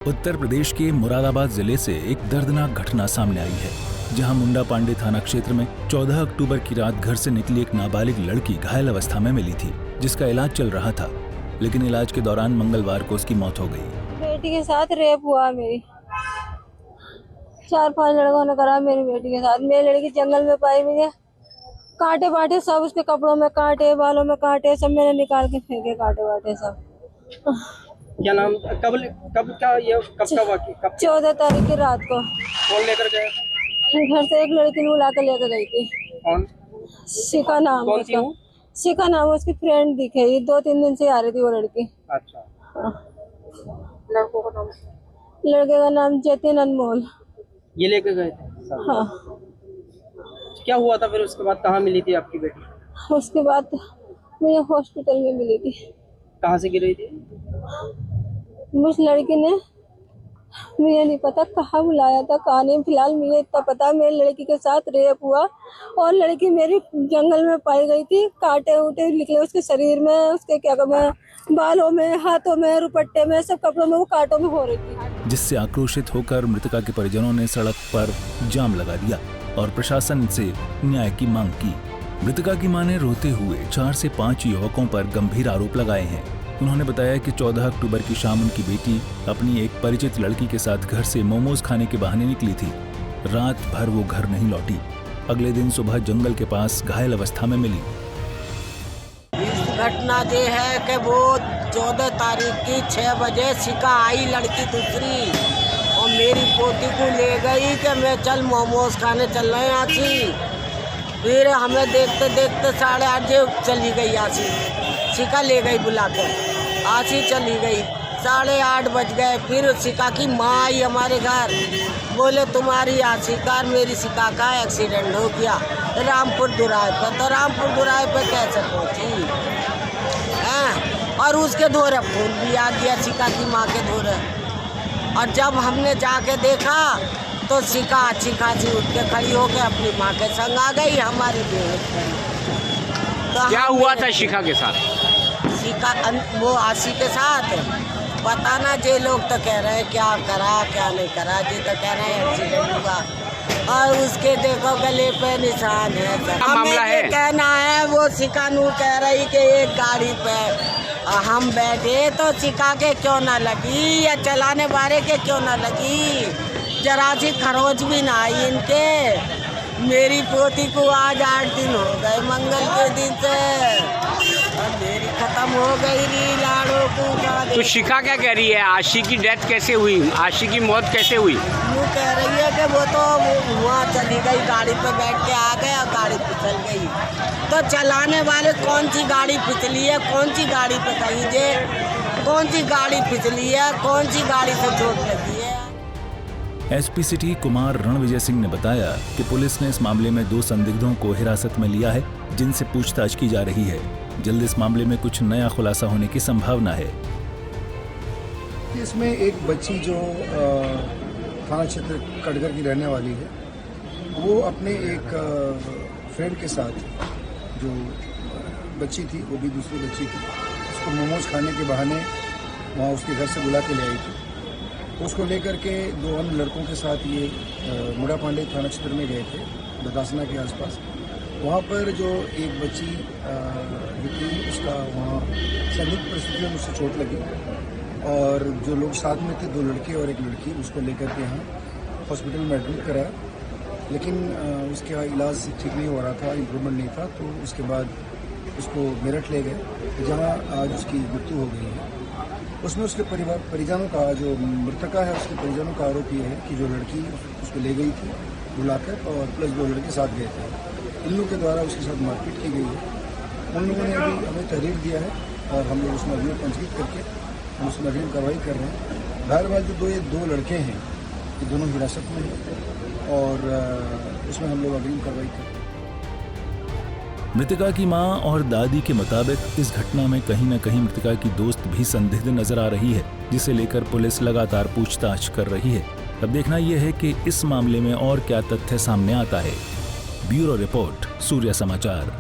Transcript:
उत्तर प्रदेश के मुरादाबाद जिले से एक दर्दनाक घटना सामने आई है, जहां मुंडा पांडे थाना क्षेत्र में 14 अक्टूबर की रात घर से निकली एक नाबालिग लड़की घायल अवस्था में मिली थी, जिसका इलाज चल रहा था, लेकिन इलाज के दौरान मंगलवार को उसकी मौत हो गई। बेटी के साथ रेप हुआ। मेरी 4-5 लड़कों ने करा मेरी बेटी के साथ। मेरी लड़की जंगल में पाई हुई है, कांटे बांटे सब, उसके कपड़ों में कांटे, बालों में कांटे, सब मैंने निकाल के फेंके कांटे बांटे सब। क्या नाम, कब का वाक़या? कब? 14 तारीख की रात को। कौन लेकर गया था? घर से एक लड़की ने बुला कर लेकर गई थी। कौन? शिखा नाम। कौन सी हूँ? शिखा नाम, उसकी फ्रेंड दिखेगी, 2-3 दिन से आ रही थी वो लड़की। अच्छा। हाँ। लड़कों का नाम? लड़के का नाम जतिन अनमोल। ये लेकर गए थे? हाँ। क्या हुआ था फिर उसके बाद? कहाँ मिली थी आपकी बेटी? उसके बाद मुझे हॉस्पिटल में मिली थी। कहाँ से गिरी थी? उस लड़की ने, मुझे नहीं पता कहाँ बुलाया था, कहाँ नहीं। फिलहाल मुझे इतना पता मेरी लड़की के साथ रेप हुआ और लड़की मेरी जंगल में पाई गई थी। कांटे उटे निकले उसके शरीर में, उसके क्या कहते, बालों में, हाथों में, रुपट्टे में, सब कपड़ों में वो कांटों में हो रही थी। जिससे आक्रोशित होकर मृतका के परिजनों ने सड़क पर जाम लगा दिया और प्रशासन से न्याय की मांग की। मृतका की मां ने रोते हुए 4 से 5 युवकों पर गंभीर आरोप लगाए हैं। उन्होंने बताया कि 14 अक्टूबर की शाम उनकी बेटी अपनी एक परिचित लड़की के साथ घर से मोमोज खाने के बहाने निकली थी। रात भर वो घर नहीं लौटी। अगले दिन सुबह जंगल के पास घायल अवस्था में मिली। घटना ये है कि वो 14 तारीख की 6 बजे शिखा आई लड़की दूसरी, और मेरी पोती को ले गई कि मैं चल मोमोज खाने चल रहे हैं आशी। फिर हमें देखते देखते 8:30 चली गई आशी। शिखा ले गई बुला कर, आशी चली गई। 8:30 बज गए। फिर शिखा की माँ आई हमारे घर, बोले तुम्हारी आशिकार मेरी शिखा का एक्सीडेंट हो गया रामपुर दुराए पर। तो रामपुर दुराए पे कैसे पहुँची? और उसके धोरे फोन भी आ गया शिखा की माँ के धोरे। और जब हमने जाके देखा तो शिखा अच्छी खासी उठ के खड़ी होकर अपनी माँ के संग आ गई हमारी बेटी। तो क्या हुआ था शिखा के साथ? शिखा वो आशी के साथ पता ना, जे लोग तो कह रहे हैं क्या करा क्या नहीं करा, जे तो कह रहे हैं एक्सीडेंट हुआ और उसके देखो गले पे निशान है। हमें ये कहना है, वो शिखा नू कह रही कि एक गाड़ी पे हम बैठे तो शिखा के क्यों ना लगी, या चलाने वाले के क्यों ना लगी, जरा सी खरोच भी ना आई इनके। मेरी पोती को आज 8 दिन हो गए मंगल के दिन से, और मेरी खत्म हो गई री लाड़ों को। तो शिखा क्या कह रही है? आशी की डेथ कैसे हुई? आशी की मौत कैसे हुई? वो कह रही है कि वो तो वहाँ चली गई, गाड़ी पे बैठ के आ गए और गाड़ी फिसल गई। तो चलाने वाले कौन सी गाड़ी फिसली है, कौन सी गाड़ी पे कहीं जे, कौन सी गाड़ी फिसली है, कौन सी गाड़ी से चोट लगी है। एसपी सिटी कुमार रणविजय सिंह ने बताया कि पुलिस ने इस मामले में 2 संदिग्धों को हिरासत में लिया है, जिनसे पूछताछ की जा रही है। जल्द इस मामले में कुछ नया खुलासा होने की संभावना है। इसमें एक बच्ची जो थाना क्षेत्र कटघर की रहने वाली है, वो अपने एक फ्रेंड के साथ, जो बच्ची थी वो भी दूसरी बच्ची थी, उसको मोमोज खाने के बहाने वहाँ उसके घर से बुला के ले आई थी। उसको लेकर के 2 अन्य लड़कों के साथ ये मुंडा पांडे थाना क्षेत्र में गए थे, बदासना के आसपास। वहाँ पर जो एक बच्ची थी, उसका वहाँ संदिग्ध परिस्थितियों में उससे चोट लगी, और जो लोग साथ में थे 2 लड़के और एक लड़की, उसको लेकर के यहाँ हॉस्पिटल में एडमिट कराया, लेकिन उसका इलाज ठीक नहीं हो रहा था, इम्प्रूवमेंट नहीं था। तो उसके बाद उसको मेरठ ले गए, जहाँ आज उसकी मृत्यु हो गई है। उसमें उसके परिजनों का, जो मृतका है उसके परिजनों का आरोप ये है कि जो लड़की उसको ले गई थी बुलाकर, और प्लस 2 लड़के साथ गए थे, इन लोगों के द्वारा उसके साथ मारपीट की गई है। उन लोगों ने अभी हमें तहरीर दिया है और हम लोग उसमें अग्रिम पंजीकृत करके हम उसमें अग्रिम कार्रवाई कर रहे हैं। बहरहाल जो 2 लड़के हैं, ये दोनों हिरासत में हैं और उसमें हम लोग अग्रिम कार्रवाई कर रहे हैं। मृतका की मां और दादी के मुताबिक इस घटना में कहीं न कहीं मृतका की दोस्त भी संदिग्ध नजर आ रही है, जिसे लेकर पुलिस लगातार पूछताछ कर रही है। अब देखना यह है कि इस मामले में और क्या तथ्य सामने आता है। ब्यूरो रिपोर्ट, सूर्य समाचार।